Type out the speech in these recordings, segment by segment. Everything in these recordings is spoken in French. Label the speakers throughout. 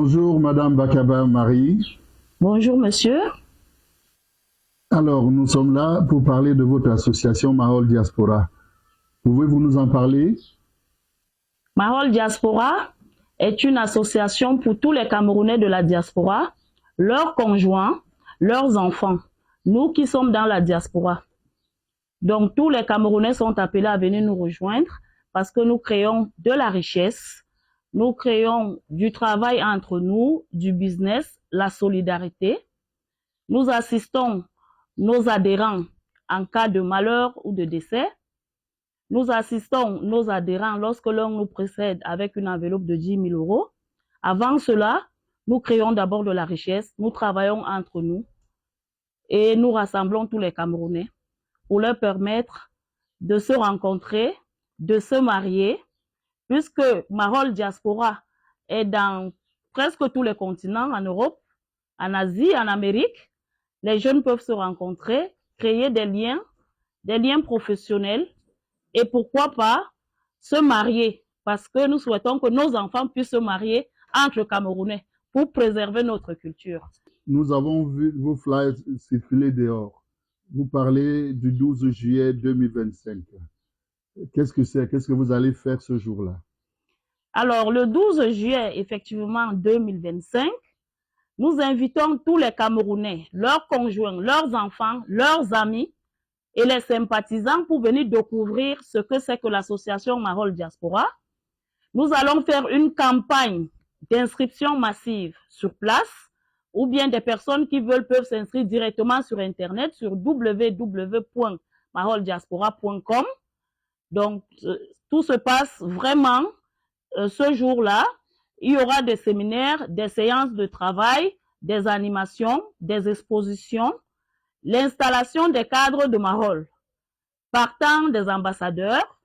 Speaker 1: Bonjour Madame Bakaba Marie.
Speaker 2: Bonjour monsieur.
Speaker 1: Alors nous sommes là pour parler de votre association Mahol Diaspora. Pouvez-vous nous en parler?
Speaker 2: Mahol Diaspora est une association pour tous les Camerounais de la diaspora, leurs conjoints, leurs enfants, nous qui sommes dans la diaspora. Donc tous les Camerounais sont appelés à venir nous rejoindre parce que nous créons de la richesse, nous créons du travail entre nous, du business, la solidarité. Nous assistons nos adhérents en cas de malheur ou de décès. Nous assistons nos adhérents lorsque l'on nous précède avec une enveloppe de 10 000 euros. Avant cela, nous créons d'abord de la richesse, nous travaillons entre nous et nous rassemblons tous les Camerounais pour leur permettre de se rencontrer, de se marier, puisque Mahol Diaspora est dans presque tous les continents, en Europe, en Asie, en Amérique. Les jeunes peuvent se rencontrer, créer des liens professionnels et pourquoi pas se marier, parce que nous souhaitons que nos enfants puissent se marier entre Camerounais pour préserver notre culture.
Speaker 1: Nous avons vu vos flyers circuler dehors. Vous parlez du 12 juillet 2025. Qu'est-ce que c'est? Qu'est-ce que vous allez faire ce jour-là?
Speaker 2: Alors, le 12 juillet, effectivement, 2025, nous invitons tous les Camerounais, leurs conjoints, leurs enfants, leurs amis et les sympathisants pour venir découvrir ce que c'est que l'association Mahol Diaspora. Nous allons faire une campagne d'inscription massive sur place, ou bien des personnes qui veulent peuvent s'inscrire directement sur Internet, sur www.maholdiaspora.com. Donc, tout se passe vraiment ce jour-là. Il y aura des séminaires, des séances de travail, des animations, des expositions, l'installation des cadres de Mahol, partant des ambassadeurs,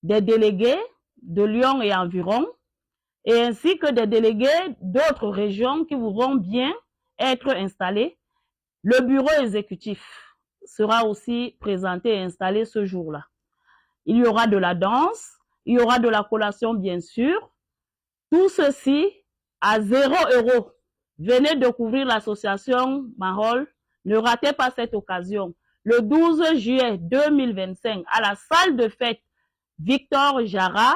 Speaker 2: des délégués de Lyon et environ, et ainsi que des délégués d'autres régions qui voudront bien être installés. Le bureau exécutif sera aussi présenté et installé ce jour-là. Il y aura de la danse, il y aura de la collation bien sûr. Tout ceci à 0 €. Venez découvrir l'association Mahol. Ne ratez pas cette occasion. Le 12 juillet 2025, à la salle de fête Victor Jara,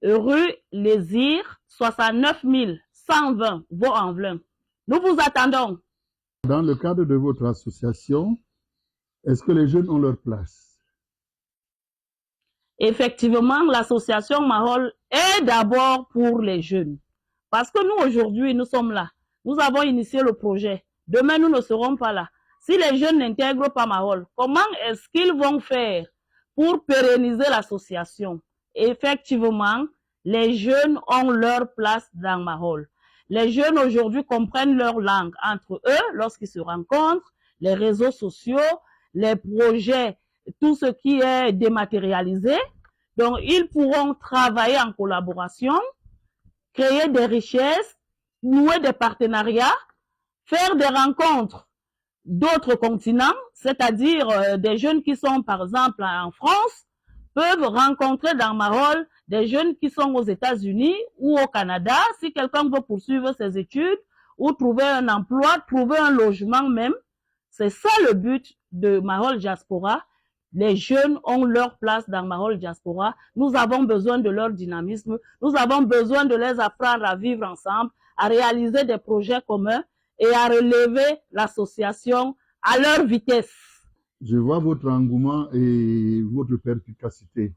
Speaker 2: rue Lésir, 69 120 Vaux-en-Velin. Nous vous attendons.
Speaker 1: Dans le cadre de votre association, est-ce que les jeunes ont leur place?
Speaker 2: Effectivement, l'association Mahol est d'abord pour les jeunes. Parce que nous, aujourd'hui, nous sommes là. Nous avons initié le projet. Demain, nous ne serons pas là. Si les jeunes n'intègrent pas Mahol, comment est-ce qu'ils vont faire pour pérenniser l'association? Effectivement, les jeunes ont leur place dans Mahol. Les jeunes aujourd'hui comprennent leur langue entre eux lorsqu'ils se rencontrent, les réseaux sociaux, les projets, tout ce qui est dématérialisé. Donc, ils pourront travailler en collaboration, créer des richesses, nouer des partenariats, faire des rencontres d'autres continents, c'est-à-dire des jeunes qui sont par exemple en France, peuvent rencontrer dans Mahol des jeunes qui sont aux États-Unis ou au Canada, si quelqu'un veut poursuivre ses études ou trouver un emploi, trouver un logement même. C'est ça le but de Mahol Diaspora. Les jeunes ont leur place dans Mahol Diaspora. Nous avons besoin de leur dynamisme. Nous avons besoin de les apprendre à vivre ensemble, à réaliser des projets communs et à relever l'association à leur vitesse.
Speaker 1: Je vois votre engouement et votre perspicacité.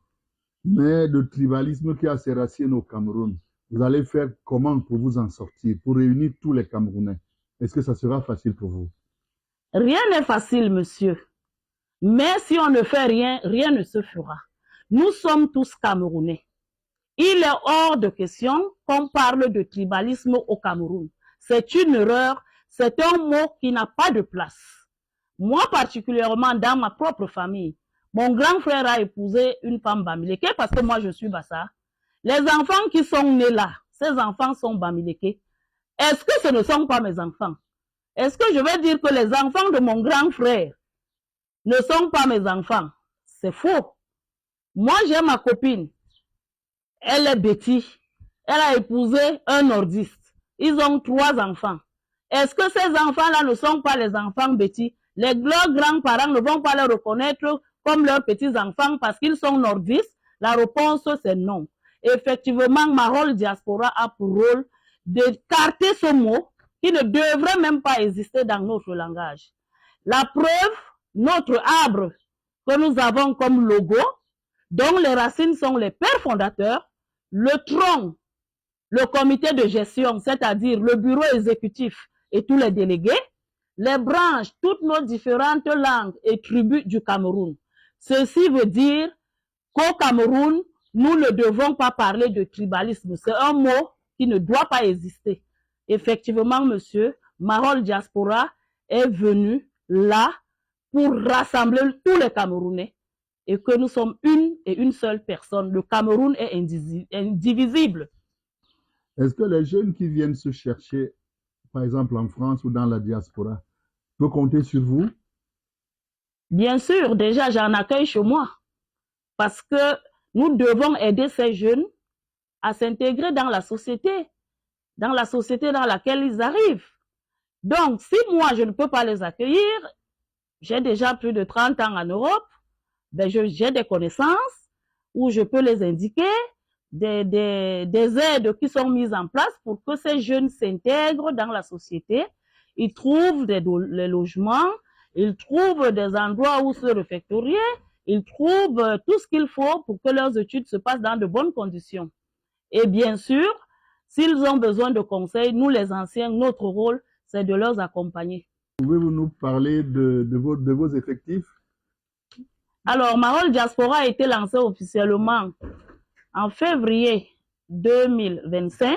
Speaker 1: Mais le tribalisme qui a ses racines au Cameroun, vous allez faire comment pour vous en sortir, pour réunir tous les Camerounais? Est-ce que ça sera facile pour vous?
Speaker 2: Rien n'est facile, monsieur. Mais si on ne fait rien, rien ne se fera. Nous sommes tous Camerounais. Il est hors de question qu'on parle de tribalisme au Cameroun. C'est une erreur, c'est un mot qui n'a pas de place. Moi particulièrement, dans ma propre famille, mon grand frère a épousé une femme bamileke parce que moi je suis Bassa. Les enfants qui sont nés là, ces enfants sont bamileke. Est-ce que ce ne sont pas mes enfants? Est-ce que je vais dire que les enfants de mon grand frère ne sont pas mes enfants? C'est faux. Moi j'ai ma copine, elle est Betty, elle a épousé un nordiste. ils ont 3 enfants. Est-ce que ces enfants-là ne sont pas les enfants petits? Leurs grands-parents ne vont pas les reconnaître comme leurs petits-enfants parce qu'ils sont nordistes? La réponse, c'est non. Effectivement, ma rôle diaspora a pour rôle d'écarter ce mot qui ne devrait même pas exister dans notre langage. La preuve, notre arbre que nous avons comme logo, dont les racines sont les pères fondateurs, le tronc, le comité de gestion, c'est-à-dire le bureau exécutif et tous les délégués, les branches, toutes nos différentes langues et tribus du Cameroun. Ceci veut dire qu'au Cameroun, nous ne devons pas parler de tribalisme. C'est un mot qui ne doit pas exister. Effectivement, monsieur, Marol Diaspora est venu là pour rassembler tous les Camerounais et que nous sommes une et une seule personne. Le Cameroun est indivisible.
Speaker 1: Est-ce que les jeunes qui viennent se chercher, par exemple en France ou dans la diaspora, peuvent compter sur vous?
Speaker 2: Bien sûr, déjà j'en accueille chez moi parce que nous devons aider ces jeunes à s'intégrer dans la société dans laquelle ils arrivent. Donc, si moi je ne peux pas les accueillir, j'ai déjà plus de 30 ans en Europe, ben j'ai des connaissances où je peux les indiquer, des aides qui sont mises en place pour que ces jeunes s'intègrent dans la société. Ils trouvent les logements, ils trouvent des endroits où se réfectorier, ils trouvent tout ce qu'il faut pour que leurs études se passent dans de bonnes conditions. Et bien sûr, s'ils ont besoin de conseils, nous les anciens, notre rôle, c'est de les accompagner.
Speaker 1: Pouvez-vous nous parler de vos effectifs?
Speaker 2: Alors, Marol Diaspora a été lancé officiellement en février 2025.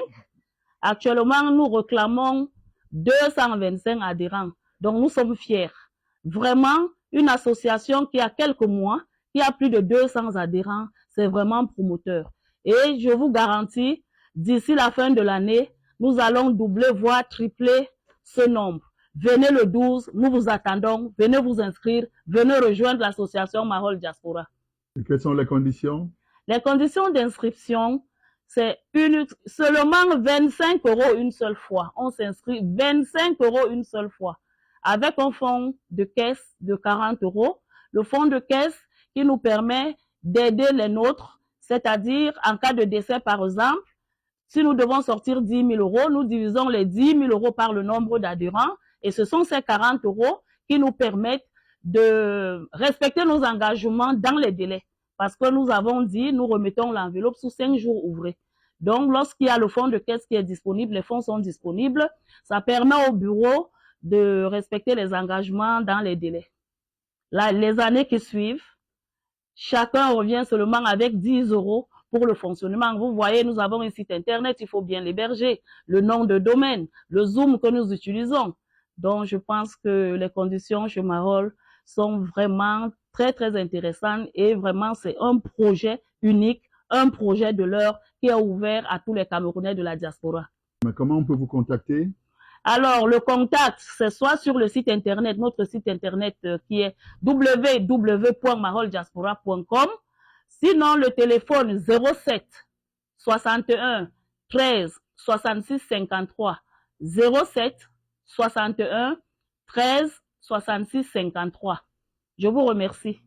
Speaker 2: Actuellement, nous réclamons 225 adhérents. Donc, nous sommes fiers. Vraiment, une association qui a quelques mois, qui a plus de 200 adhérents, c'est vraiment promoteur. Et je vous garantis, d'ici la fin de l'année, nous allons doubler, voire tripler ce nombre. Venez le 12, nous vous attendons. Venez vous inscrire, venez rejoindre l'association Marol Diaspora.
Speaker 1: Et quelles sont les conditions?
Speaker 2: Les conditions d'inscription, c'est seulement 25 € une seule fois. On s'inscrit 25 € une seule fois. Avec un fonds de caisse de 40 €. Le fonds de caisse qui nous permet d'aider les nôtres, c'est-à-dire en cas de décès par exemple, si nous devons sortir 10 000 €, nous divisons les 10 000 € par le nombre d'adhérents et ce sont ces 40 € qui nous permettent de respecter nos engagements dans les délais. Parce que nous avons dit, nous remettons l'enveloppe sous 5 jours ouvrés. Donc, lorsqu'il y a le fonds de caisse qui est disponible, les fonds sont disponibles. Ça permet au bureau de respecter les engagements dans les délais. Là, les années qui suivent, chacun revient seulement avec 10 € pour le fonctionnement. Vous voyez, nous avons un site internet, il faut bien l'héberger, le nom de domaine, le Zoom que nous utilisons. Donc, je pense que les conditions chez Marol sont vraiment très, très intéressantes et vraiment, c'est un projet unique, un projet de l'heure qui est ouvert à tous les Camerounais de la diaspora.
Speaker 1: Mais comment on peut vous contacter?
Speaker 2: Alors, le contact, c'est soit sur le site internet, notre site internet qui est www.maroldiaspora.com. Sinon, le téléphone 07 61 13 66 53. 07 61 13 66 53. Je vous remercie.